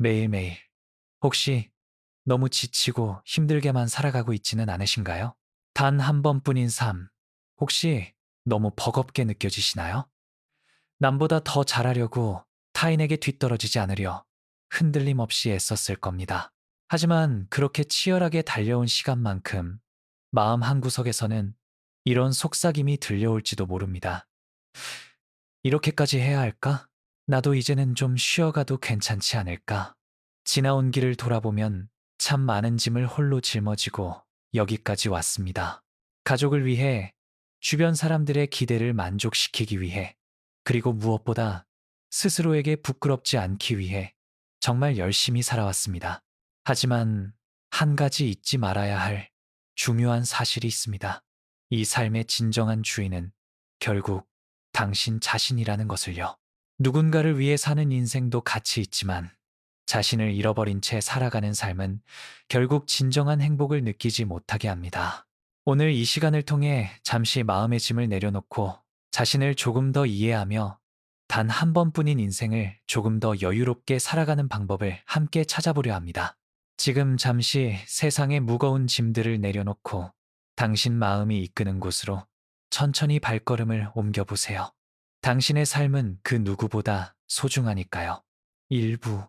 매일매일 혹시 너무 지치고 힘들게만 살아가고 있지는 않으신가요? 단 한 번뿐인 삶, 혹시 너무 버겁게 느껴지시나요? 남보다 더 잘하려고 타인에게 뒤떨어지지 않으려 흔들림 없이 애썼을 겁니다. 하지만 그렇게 치열하게 달려온 시간만큼 마음 한구석에서는 이런 속삭임이 들려올지도 모릅니다. 이렇게까지 해야 할까? 나도 이제는 좀 쉬어가도 괜찮지 않을까? 지나온 길을 돌아보면 참 많은 짐을 홀로 짊어지고 여기까지 왔습니다. 가족을 위해, 주변 사람들의 기대를 만족시키기 위해, 그리고 무엇보다 스스로에게 부끄럽지 않기 위해 정말 열심히 살아왔습니다. 하지만 한 가지 잊지 말아야 할 중요한 사실이 있습니다. 이 삶의 진정한 주인은 결국 당신 자신이라는 것을요. 누군가를 위해 사는 인생도 가치 있지만 자신을 잃어버린 채 살아가는 삶은 결국 진정한 행복을 느끼지 못하게 합니다. 오늘 이 시간을 통해 잠시 마음의 짐을 내려놓고 자신을 조금 더 이해하며 단 한 번뿐인 인생을 조금 더 여유롭게 살아가는 방법을 함께 찾아보려 합니다. 지금 잠시 세상의 무거운 짐들을 내려놓고 당신 마음이 이끄는 곳으로 천천히 발걸음을 옮겨보세요. 당신의 삶은 그 누구보다 소중하니까요. 일부,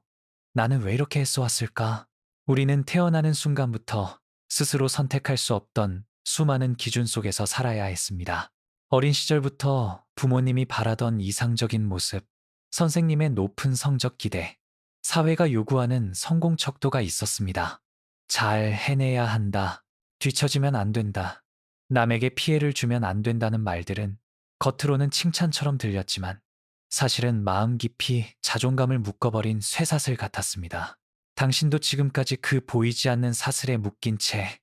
나는 왜 이렇게 애써왔을까? 우리는 태어나는 순간부터 스스로 선택할 수 없던 수많은 기준 속에서 살아야 했습니다. 어린 시절부터 부모님이 바라던 이상적인 모습, 선생님의 높은 성적 기대, 사회가 요구하는 성공 척도가 있었습니다. 잘 해내야 한다, 뒤처지면 안 된다, 남에게 피해를 주면 안 된다는 말들은 겉으로는 칭찬처럼 들렸지만 사실은 마음 깊이 자존감을 묶어버린 쇠사슬 같았습니다. 당신도 지금까지 그 보이지 않는 사슬에 묶인 채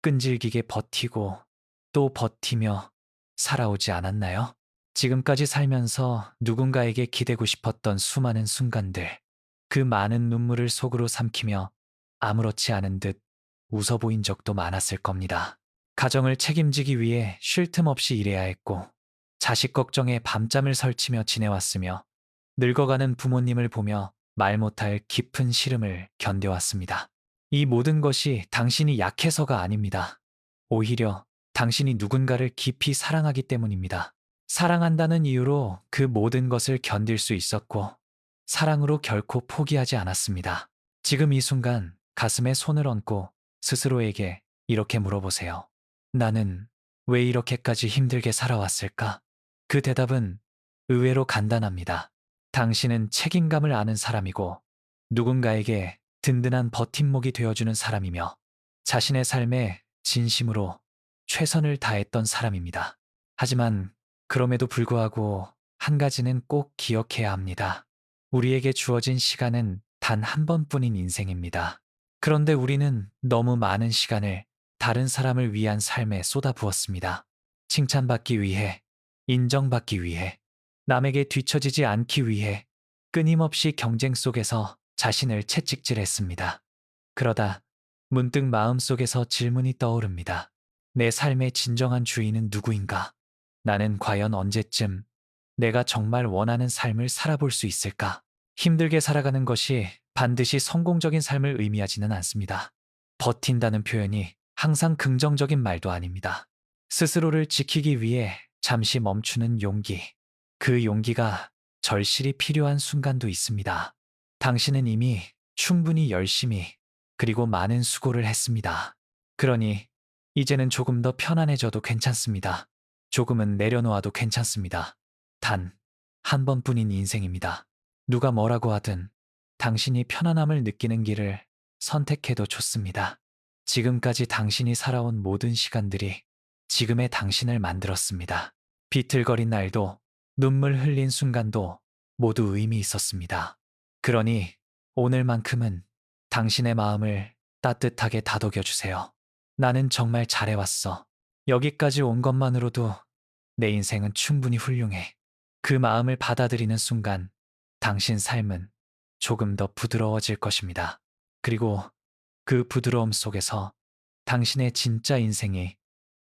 끈질기게 버티고 또 버티며 살아오지 않았나요? 지금까지 살면서 누군가에게 기대고 싶었던 수많은 순간들, 그 많은 눈물을 속으로 삼키며 아무렇지 않은 듯 웃어 보인 적도 많았을 겁니다. 가정을 책임지기 위해 쉴 틈 없이 일해야 했고, 자식 걱정에 밤잠을 설치며 지내왔으며, 늙어가는 부모님을 보며 말 못할 깊은 시름을 견뎌왔습니다. 이 모든 것이 당신이 약해서가 아닙니다. 오히려 당신이 누군가를 깊이 사랑하기 때문입니다. 사랑한다는 이유로 그 모든 것을 견딜 수 있었고, 사랑으로 결코 포기하지 않았습니다. 지금 이 순간 가슴에 손을 얹고 스스로에게 이렇게 물어보세요. 나는 왜 이렇게까지 힘들게 살아왔을까? 그 대답은 의외로 간단합니다. 당신은 책임감을 아는 사람이고 누군가에게 든든한 버팀목이 되어주는 사람이며 자신의 삶에 진심으로 최선을 다했던 사람입니다. 하지만 그럼에도 불구하고 한 가지는 꼭 기억해야 합니다. 우리에게 주어진 시간은 단 한 번뿐인 인생입니다. 그런데 우리는 너무 많은 시간을 다른 사람을 위한 삶에 쏟아부었습니다. 칭찬받기 위해, 인정받기 위해, 남에게 뒤처지지 않기 위해 끊임없이 경쟁 속에서 자신을 채찍질했습니다. 그러다 문득 마음속에서 질문이 떠오릅니다. 내 삶의 진정한 주인은 누구인가? 나는 과연 언제쯤 내가 정말 원하는 삶을 살아볼 수 있을까? 힘들게 살아가는 것이 반드시 성공적인 삶을 의미하지는 않습니다. 버틴다는 표현이 항상 긍정적인 말도 아닙니다. 스스로를 지키기 위해 잠시 멈추는 용기, 그 용기가 절실히 필요한 순간도 있습니다. 당신은 이미 충분히 열심히 그리고 많은 수고를 했습니다. 그러니 이제는 조금 더 편안해져도 괜찮습니다. 조금은 내려놓아도 괜찮습니다. 단, 한 번뿐인 인생입니다. 누가 뭐라고 하든 당신이 편안함을 느끼는 길을 선택해도 좋습니다. 지금까지 당신이 살아온 모든 시간들이 지금의 당신을 만들었습니다. 비틀거린 날도, 눈물 흘린 순간도 모두 의미 있었습니다. 그러니 오늘만큼은 당신의 마음을 따뜻하게 다독여 주세요. 나는 정말 잘해왔어. 여기까지 온 것만으로도 내 인생은 충분히 훌륭해. 그 마음을 받아들이는 순간 당신 삶은 조금 더 부드러워질 것입니다. 그리고 그 부드러움 속에서 당신의 진짜 인생이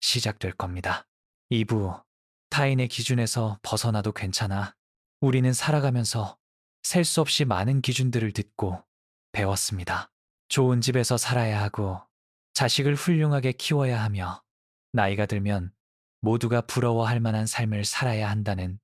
시작될 겁니다. 2부, 타인의 기준에서 벗어나도 괜찮아. 우리는 살아가면서 셀 수 없이 많은 기준들을 듣고 배웠습니다. 좋은 집에서 살아야 하고 자식을 훌륭하게 키워야 하며 나이가 들면 모두가 부러워할 만한 삶을 살아야 한다는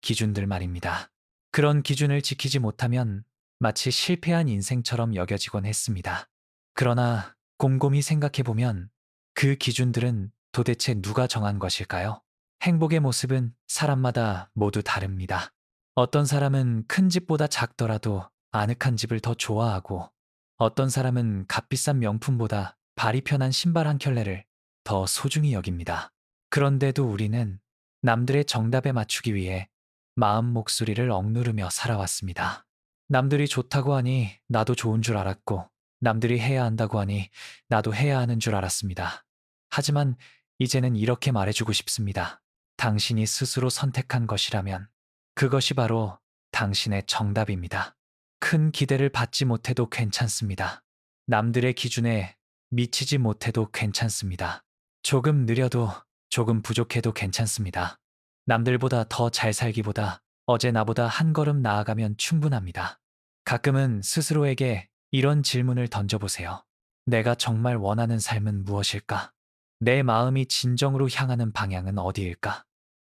기준들 말입니다. 그런 기준을 지키지 못하면 마치 실패한 인생처럼 여겨지곤 했습니다. 그러나 곰곰이 생각해보면 그 기준들은 도대체 누가 정한 것일까요? 행복의 모습은 사람마다 모두 다릅니다. 어떤 사람은 큰 집보다 작더라도 아늑한 집을 더 좋아하고 어떤 사람은 값비싼 명품보다 발이 편한 신발 한 켤레를 더 소중히 여깁니다. 그런데도 우리는 남들의 정답에 맞추기 위해 마음 목소리를 억누르며 살아왔습니다. 남들이 좋다고 하니 나도 좋은 줄 알았고 남들이 해야 한다고 하니 나도 해야 하는 줄 알았습니다. 하지만 이제는 이렇게 말해주고 싶습니다. 당신이 스스로 선택한 것이라면 그것이 바로 당신의 정답입니다. 큰 기대를 받지 못해도 괜찮습니다. 남들의 기준에 미치지 못해도 괜찮습니다. 조금 느려도 조금 부족해도 괜찮습니다. 남들보다 더 잘 살기보다 어제 나보다 한 걸음 나아가면 충분합니다. 가끔은 스스로에게 이런 질문을 던져보세요. 내가 정말 원하는 삶은 무엇일까? 내 마음이 진정으로 향하는 방향은 어디일까?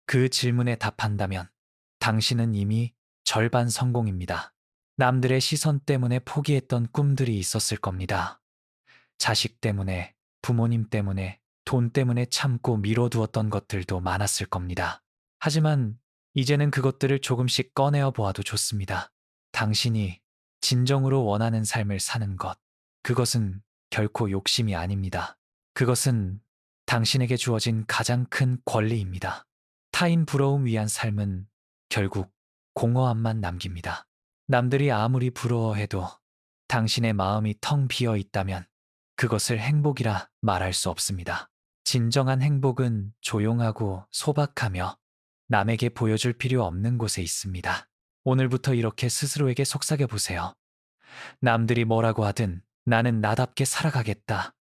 그 질문에 답한다면 당신은 이미 절반 성공입니다. 남들의 시선 때문에 포기했던 꿈들이 있었을 겁니다. 자식 때문에, 부모님 때문에, 돈 때문에 참고 미뤄두었던 것들도 많았을 겁니다. 하지만 이제는 그것들을 조금씩 꺼내어 보아도 좋습니다. 당신이 진정으로 원하는 삶을 사는 것, 그것은 결코 욕심이 아닙니다. 그것은 당신에게 주어진 가장 큰 권리입니다. 타인 부러움 위한 삶은 결국 공허함만 남깁니다. 남들이 아무리 부러워해도 당신의 마음이 텅 비어 있다면 그것을 행복이라 말할 수 없습니다. 진정한 행복은 조용하고 소박하며 남에게 보여줄 필요 없는 곳에 있습니다. 오늘부터 이렇게 스스로에게 속삭여 보세요. 남들이 뭐라고 하든 나는 나답게 살아가겠다.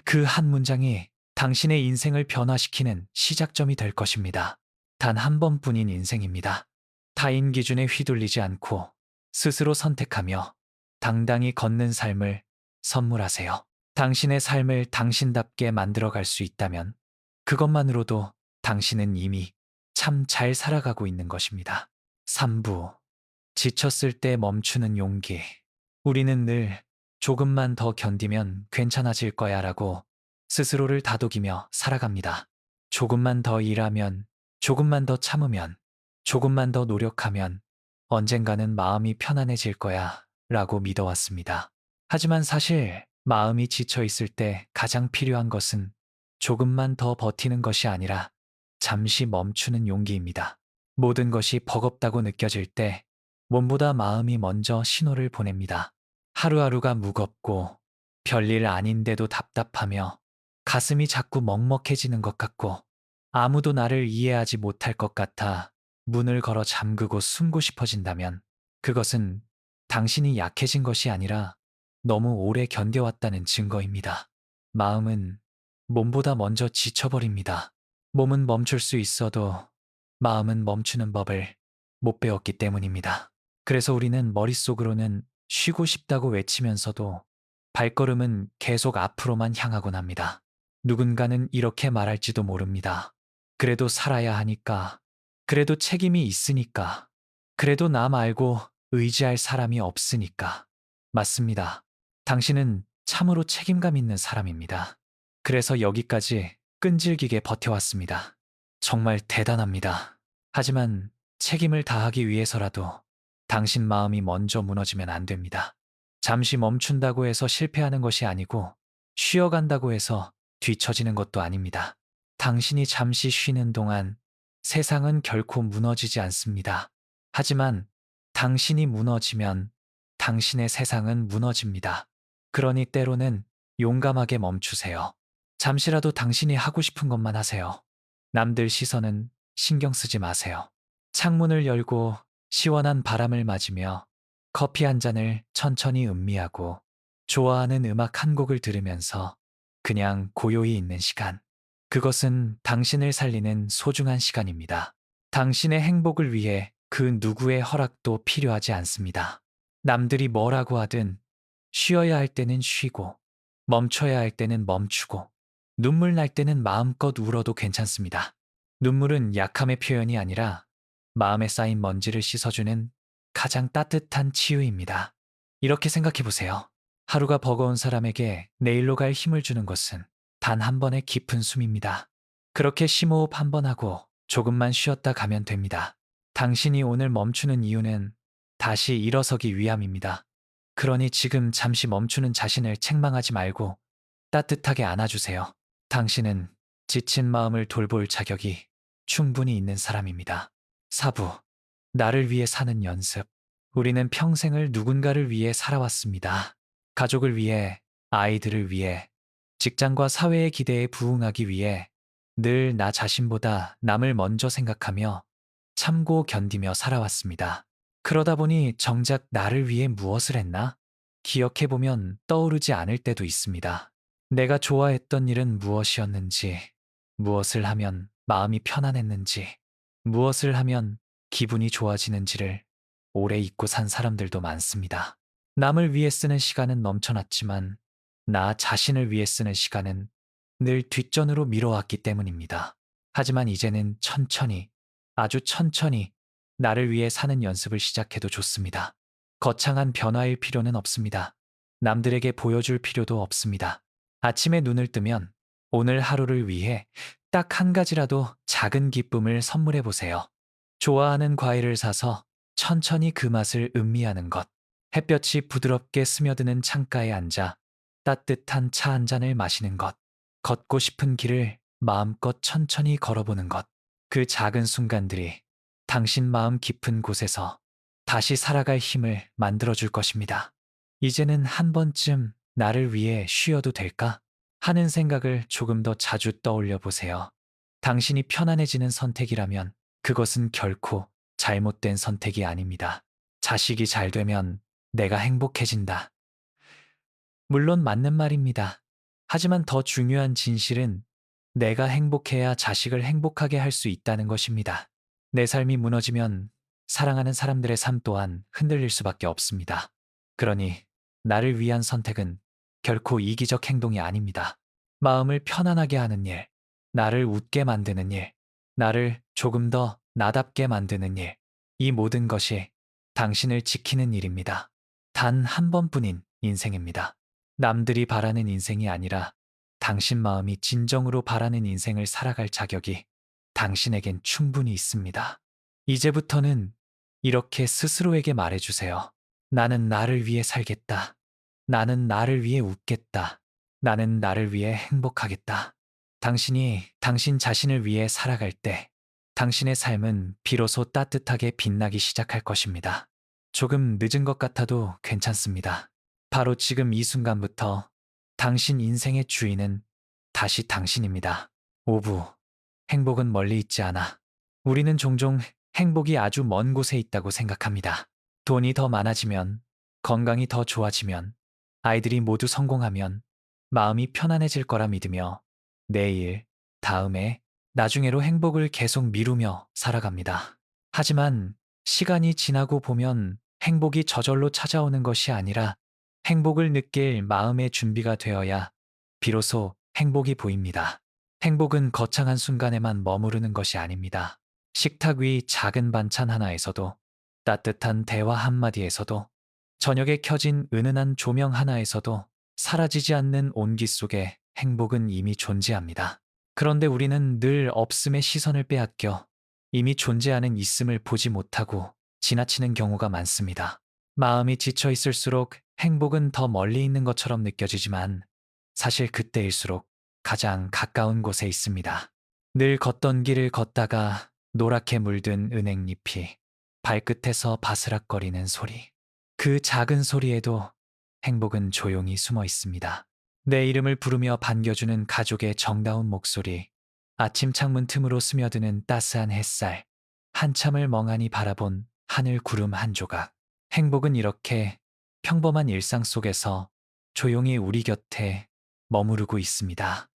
그 한 문장이 당신의 인생을 변화시키는 시작점이 될 것입니다. 단 한 번뿐인 인생입니다. 타인 기준에 휘둘리지 않고 스스로 선택하며 당당히 걷는 삶을 선물하세요. 당신의 삶을 당신답게 만들어갈 수 있다면 그것만으로도 당신은 이미 참 잘 살아가고 있는 것입니다. 3부. 지쳤을 때 멈추는 용기. 우리는 늘 조금만 더 견디면 괜찮아질 거야 라고 스스로를 다독이며 살아갑니다. 조금만 더 일하면, 조금만 더 참으면, 조금만 더 노력하면 언젠가는 마음이 편안해질 거야 라고 믿어왔습니다. 하지만 사실 마음이 지쳐 있을 때 가장 필요한 것은 조금만 더 버티는 것이 아니라 잠시 멈추는 용기입니다. 모든 것이 버겁다고 느껴질 때 몸보다 마음이 먼저 신호를 보냅니다. 하루하루가 무겁고 별일 아닌데도 답답하며 가슴이 자꾸 먹먹해지는 것 같고 아무도 나를 이해하지 못할 것 같아 문을 걸어 잠그고 숨고 싶어진다면 그것은 당신이 약해진 것이 아니라 너무 오래 견뎌왔다는 증거입니다. 마음은 몸보다 먼저 지쳐버립니다. 몸은 멈출 수 있어도 마음은 멈추는 법을 못 배웠기 때문입니다. 그래서 우리는 머릿속으로는 쉬고 싶다고 외치면서도 발걸음은 계속 앞으로만 향하곤 합니다. 누군가는 이렇게 말할지도 모릅니다. 그래도 살아야 하니까, 그래도 책임이 있으니까, 그래도 나 말고 의지할 사람이 없으니까. 맞습니다. 당신은 참으로 책임감 있는 사람입니다. 그래서 여기까지 끈질기게 버텨왔습니다. 정말 대단합니다. 하지만 책임을 다하기 위해서라도 당신 마음이 먼저 무너지면 안 됩니다. 잠시 멈춘다고 해서 실패하는 것이 아니고 쉬어간다고 해서 뒤처지는 것도 아닙니다. 당신이 잠시 쉬는 동안 세상은 결코 무너지지 않습니다. 하지만 당신이 무너지면 당신의 세상은 무너집니다. 그러니 때로는 용감하게 멈추세요. 잠시라도 당신이 하고 싶은 것만 하세요. 남들 시선은 신경 쓰지 마세요. 창문을 열고 시원한 바람을 맞으며 커피 한 잔을 천천히 음미하고 좋아하는 음악 한 곡을 들으면서 그냥 고요히 있는 시간. 그것은 당신을 살리는 소중한 시간입니다. 당신의 행복을 위해 그 누구의 허락도 필요하지 않습니다. 남들이 뭐라고 하든 쉬어야 할 때는 쉬고, 멈춰야 할 때는 멈추고, 눈물 날 때는 마음껏 울어도 괜찮습니다. 눈물은 약함의 표현이 아니라 마음에 쌓인 먼지를 씻어주는 가장 따뜻한 치유입니다. 이렇게 생각해 보세요. 하루가 버거운 사람에게 내일로 갈 힘을 주는 것은 단 한 번의 깊은 숨입니다. 그렇게 심호흡 한 번 하고 조금만 쉬었다 가면 됩니다. 당신이 오늘 멈추는 이유는 다시 일어서기 위함입니다. 그러니 지금 잠시 멈추는 자신을 책망하지 말고 따뜻하게 안아주세요. 당신은 지친 마음을 돌볼 자격이 충분히 있는 사람입니다. 사부, 나를 위해 사는 연습. 우리는 평생을 누군가를 위해 살아왔습니다. 가족을 위해, 아이들을 위해, 직장과 사회의 기대에 부응하기 위해 늘 나 자신보다 남을 먼저 생각하며 참고 견디며 살아왔습니다. 그러다 보니 정작 나를 위해 무엇을 했나? 기억해보면 떠오르지 않을 때도 있습니다. 내가 좋아했던 일은 무엇이었는지, 무엇을 하면 마음이 편안했는지, 무엇을 하면 기분이 좋아지는지를 오래 잊고 산 사람들도 많습니다. 남을 위해 쓰는 시간은 넘쳐났지만 나 자신을 위해 쓰는 시간은 늘 뒷전으로 미뤄왔기 때문입니다. 하지만 이제는 천천히, 아주 천천히 나를 위해 사는 연습을 시작해도 좋습니다. 거창한 변화일 필요는 없습니다. 남들에게 보여줄 필요도 없습니다. 아침에 눈을 뜨면 오늘 하루를 위해 딱 한 가지라도 작은 기쁨을 선물해 보세요. 좋아하는 과일을 사서 천천히 그 맛을 음미하는 것. 햇볕이 부드럽게 스며드는 창가에 앉아 따뜻한 차 한 잔을 마시는 것. 걷고 싶은 길을 마음껏 천천히 걸어보는 것. 그 작은 순간들이 당신 마음 깊은 곳에서 다시 살아갈 힘을 만들어줄 것입니다. 이제는 한 번쯤 나를 위해 쉬어도 될까? 하는 생각을 조금 더 자주 떠올려 보세요. 당신이 편안해지는 선택이라면 그것은 결코 잘못된 선택이 아닙니다. 자식이 잘 되면 내가 행복해진다. 물론 맞는 말입니다. 하지만 더 중요한 진실은 내가 행복해야 자식을 행복하게 할 수 있다는 것입니다. 내 삶이 무너지면 사랑하는 사람들의 삶 또한 흔들릴 수밖에 없습니다. 그러니 나를 위한 선택은 결코 이기적 행동이 아닙니다. 마음을 편안하게 하는 일, 나를 웃게 만드는 일, 나를 조금 더 나답게 만드는 일, 이 모든 것이 당신을 지키는 일입니다. 단 한 번뿐인 인생입니다. 남들이 바라는 인생이 아니라 당신 마음이 진정으로 바라는 인생을 살아갈 자격이 당신에겐 충분히 있습니다. 이제부터는 이렇게 스스로에게 말해주세요. 나는 나를 위해 살겠다. 나는 나를 위해 웃겠다. 나는 나를 위해 행복하겠다. 당신이 당신 자신을 위해 살아갈 때 당신의 삶은 비로소 따뜻하게 빛나기 시작할 것입니다. 조금 늦은 것 같아도 괜찮습니다. 바로 지금 이 순간부터 당신 인생의 주인은 다시 당신입니다. 오부, 행복은 멀리 있지 않아. 우리는 종종 행복이 아주 먼 곳에 있다고 생각합니다. 돈이 더 많아지면, 건강이 더 좋아지면, 아이들이 모두 성공하면 마음이 편안해질 거라 믿으며 내일, 다음에, 나중에로 행복을 계속 미루며 살아갑니다. 하지만 시간이 지나고 보면 행복이 저절로 찾아오는 것이 아니라 행복을 느낄 마음의 준비가 되어야 비로소 행복이 보입니다. 행복은 거창한 순간에만 머무르는 것이 아닙니다. 식탁 위 작은 반찬 하나에서도, 따뜻한 대화 한마디에서도, 저녁에 켜진 은은한 조명 하나에서도 사라지지 않는 온기 속에 행복은 이미 존재합니다. 그런데 우리는 늘 없음의 시선을 빼앗겨 이미 존재하는 있음을 보지 못하고 지나치는 경우가 많습니다. 마음이 지쳐 있을수록 행복은 더 멀리 있는 것처럼 느껴지지만 사실 그때일수록 가장 가까운 곳에 있습니다. 늘 걷던 길을 걷다가 노랗게 물든 은행잎이 발끝에서 바스락거리는 소리. 그 작은 소리에도 행복은 조용히 숨어 있습니다. 내 이름을 부르며 반겨주는 가족의 정다운 목소리, 아침 창문 틈으로 스며드는 따스한 햇살, 한참을 멍하니 바라본 하늘 구름 한 조각. 행복은 이렇게 평범한 일상 속에서 조용히 우리 곁에 머무르고 있습니다.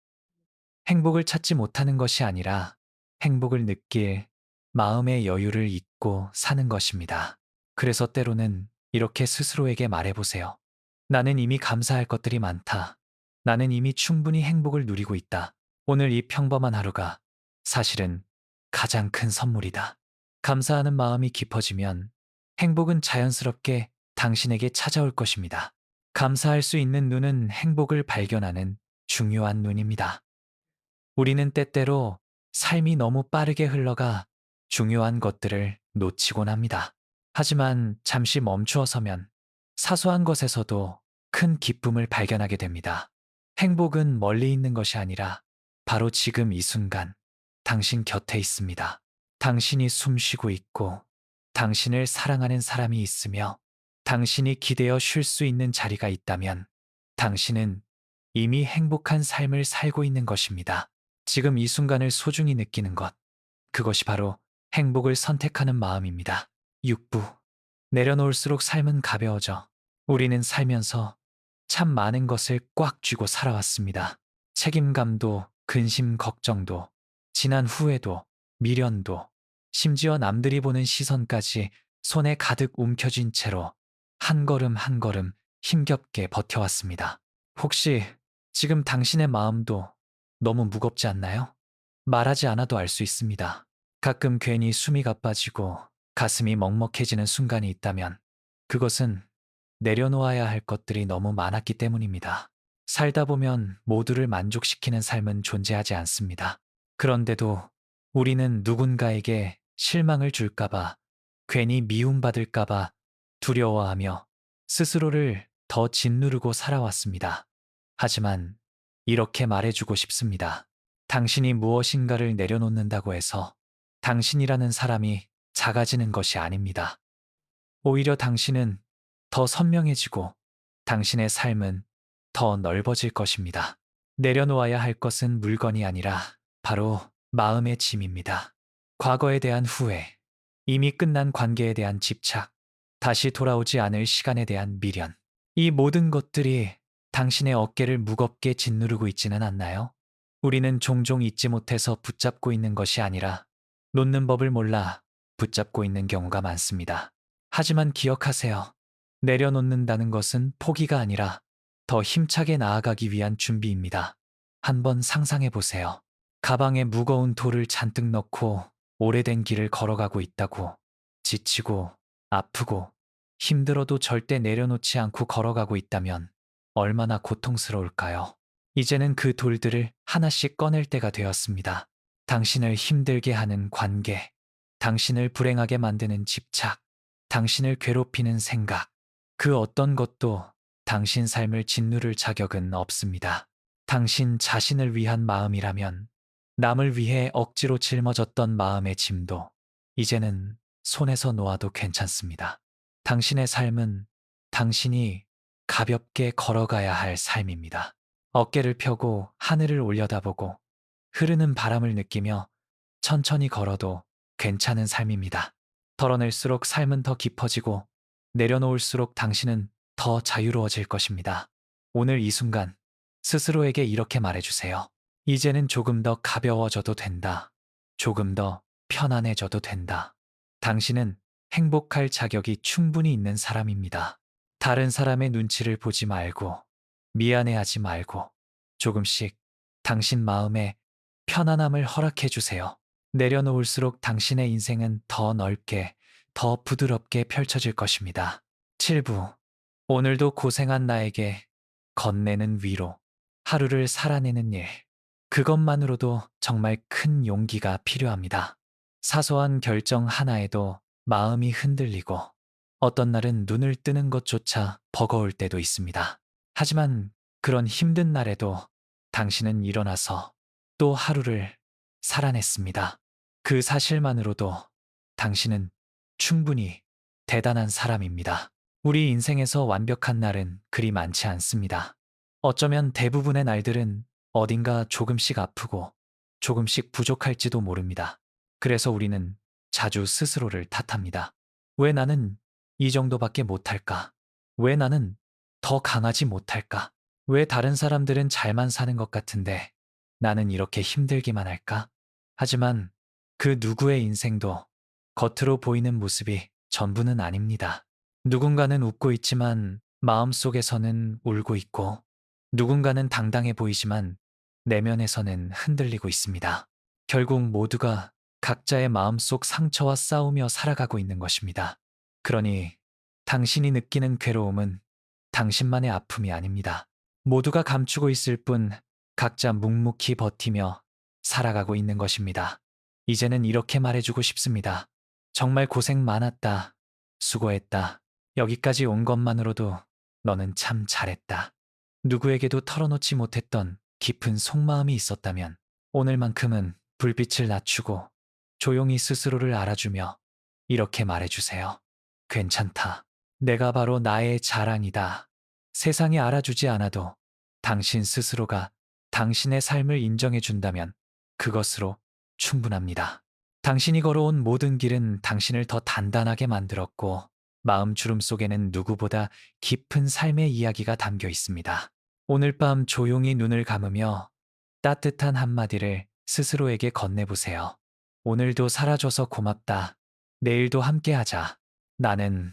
행복을 찾지 못하는 것이 아니라 행복을 느낄 마음의 여유를 잊고 사는 것입니다. 그래서 때로는 이렇게 스스로에게 말해보세요. 나는 이미 감사할 것들이 많다. 나는 이미 충분히 행복을 누리고 있다. 오늘 이 평범한 하루가 사실은 가장 큰 선물이다. 감사하는 마음이 깊어지면 행복은 자연스럽게 당신에게 찾아올 것입니다. 감사할 수 있는 눈은 행복을 발견하는 중요한 눈입니다. 우리는 때때로 삶이 너무 빠르게 흘러가 중요한 것들을 놓치곤 합니다. 하지만 잠시 멈추어 서면 사소한 것에서도 큰 기쁨을 발견하게 됩니다. 행복은 멀리 있는 것이 아니라 바로 지금 이 순간 당신 곁에 있습니다. 당신이 숨 쉬고 있고 당신을 사랑하는 사람이 있으며 당신이 기대어 쉴 수 있는 자리가 있다면 당신은 이미 행복한 삶을 살고 있는 것입니다. 지금 이 순간을 소중히 느끼는 것, 그것이 바로 행복을 선택하는 마음입니다. 6부. 내려놓을수록 삶은 가벼워져. 우리는 살면서 참 많은 것을 꽉 쥐고 살아왔습니다. 책임감도, 근심, 걱정도, 지난 후회도, 미련도, 심지어 남들이 보는 시선까지 손에 가득 움켜쥔 채로 한 걸음 한 걸음 힘겹게 버텨왔습니다. 혹시 지금 당신의 마음도 너무 무겁지 않나요? 말하지 않아도 알 수 있습니다. 가끔 괜히 숨이 가빠지고 가슴이 먹먹해지는 순간이 있다면 그것은 내려놓아야 할 것들이 너무 많았기 때문입니다. 살다 보면 모두를 만족시키는 삶은 존재하지 않습니다. 그런데도 우리는 누군가에게 실망을 줄까봐, 괜히 미움받을까봐 두려워하며 스스로를 더 짓누르고 살아왔습니다. 하지만 이렇게 말해주고 싶습니다. 당신이 무엇인가를 내려놓는다고 해서 당신이라는 사람이 작아지는 것이 아닙니다. 오히려 당신은 더 선명해지고 당신의 삶은 더 넓어질 것입니다. 내려놓아야 할 것은 물건이 아니라 바로 마음의 짐입니다. 과거에 대한 후회, 이미 끝난 관계에 대한 집착, 다시 돌아오지 않을 시간에 대한 미련. 이 모든 것들이 당신의 어깨를 무겁게 짓누르고 있지는 않나요? 우리는 종종 잊지 못해서 붙잡고 있는 것이 아니라 놓는 법을 몰라 붙잡고 있는 경우가 많습니다. 하지만 기억하세요. 내려놓는다는 것은 포기가 아니라 더 힘차게 나아가기 위한 준비입니다. 한번 상상해 보세요. 가방에 무거운 돌을 잔뜩 넣고 오래된 길을 걸어가고 있다고. 지치고 아프고 힘들어도 절대 내려놓지 않고 걸어가고 있다면 얼마나 고통스러울까요? 이제는 그 돌들을 하나씩 꺼낼 때가 되었습니다. 당신을 힘들게 하는 관계, 당신을 불행하게 만드는 집착, 당신을 괴롭히는 생각, 그 어떤 것도 당신 삶을 짓누를 자격은 없습니다. 당신 자신을 위한 마음이라면 남을 위해 억지로 짊어졌던 마음의 짐도 이제는 손에서 놓아도 괜찮습니다. 당신의 삶은 당신이 가볍게 걸어가야 할 삶입니다. 어깨를 펴고 하늘을 올려다보고 흐르는 바람을 느끼며 천천히 걸어도 괜찮은 삶입니다. 덜어낼수록 삶은 더 깊어지고 내려놓을수록 당신은 더 자유로워질 것입니다. 오늘 이 순간 스스로에게 이렇게 말해주세요. 이제는 조금 더 가벼워져도 된다. 조금 더 편안해져도 된다. 당신은 행복할 자격이 충분히 있는 사람입니다. 다른 사람의 눈치를 보지 말고 미안해하지 말고 조금씩 당신 마음에 편안함을 허락해 주세요. 내려놓을수록 당신의 인생은 더 넓게, 더 부드럽게 펼쳐질 것입니다. 7부. 오늘도 고생한 나에게 건네는 위로, 하루를 살아내는 일. 그것만으로도 정말 큰 용기가 필요합니다. 사소한 결정 하나에도 마음이 흔들리고 어떤 날은 눈을 뜨는 것조차 버거울 때도 있습니다. 하지만 그런 힘든 날에도 당신은 일어나서 또 하루를 살아냈습니다. 그 사실만으로도 당신은 충분히 대단한 사람입니다. 우리 인생에서 완벽한 날은 그리 많지 않습니다. 어쩌면 대부분의 날들은 어딘가 조금씩 아프고 조금씩 부족할지도 모릅니다. 그래서 우리는 자주 스스로를 탓합니다. 왜 나는 이 정도밖에 못할까? 왜 나는 더 강하지 못할까? 왜 다른 사람들은 잘만 사는 것 같은데 나는 이렇게 힘들기만 할까? 하지만 그 누구의 인생도 겉으로 보이는 모습이 전부는 아닙니다. 누군가는 웃고 있지만 마음속에서는 울고 있고 누군가는 당당해 보이지만 내면에서는 흔들리고 있습니다. 결국 모두가 각자의 마음속 상처와 싸우며 살아가고 있는 것입니다. 그러니 당신이 느끼는 괴로움은 당신만의 아픔이 아닙니다. 모두가 감추고 있을 뿐 각자 묵묵히 버티며 살아가고 있는 것입니다. 이제는 이렇게 말해주고 싶습니다. 정말 고생 많았다. 수고했다. 여기까지 온 것만으로도 너는 참 잘했다. 누구에게도 털어놓지 못했던 깊은 속마음이 있었다면 오늘만큼은 불빛을 낮추고 조용히 스스로를 알아주며 이렇게 말해주세요. 괜찮다. 내가 바로 나의 자랑이다. 세상이 알아주지 않아도 당신 스스로가 당신의 삶을 인정해준다면 그것으로 충분합니다. 당신이 걸어온 모든 길은 당신을 더 단단하게 만들었고 마음 주름 속에는 누구보다 깊은 삶의 이야기가 담겨 있습니다. 오늘 밤 조용히 눈을 감으며 따뜻한 한마디를 스스로에게 건네보세요. 오늘도 살아줘서 고맙다. 내일도 함께하자. 나는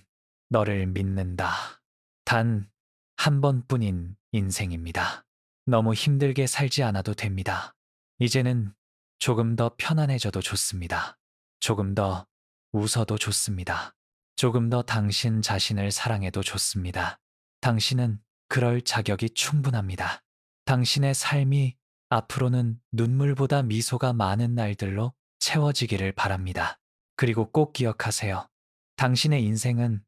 너를 믿는다. 단 한 번뿐인 인생입니다. 너무 힘들게 살지 않아도 됩니다. 이제는 조금 더 편안해져도 좋습니다. 조금 더 웃어도 좋습니다. 조금 더 당신 자신을 사랑해도 좋습니다. 당신은 그럴 자격이 충분합니다. 당신의 삶이 앞으로는 눈물보다 미소가 많은 날들로 채워지기를 바랍니다. 그리고 꼭 기억하세요. 당신의 인생은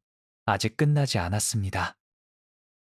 아직 끝나지 않았습니다.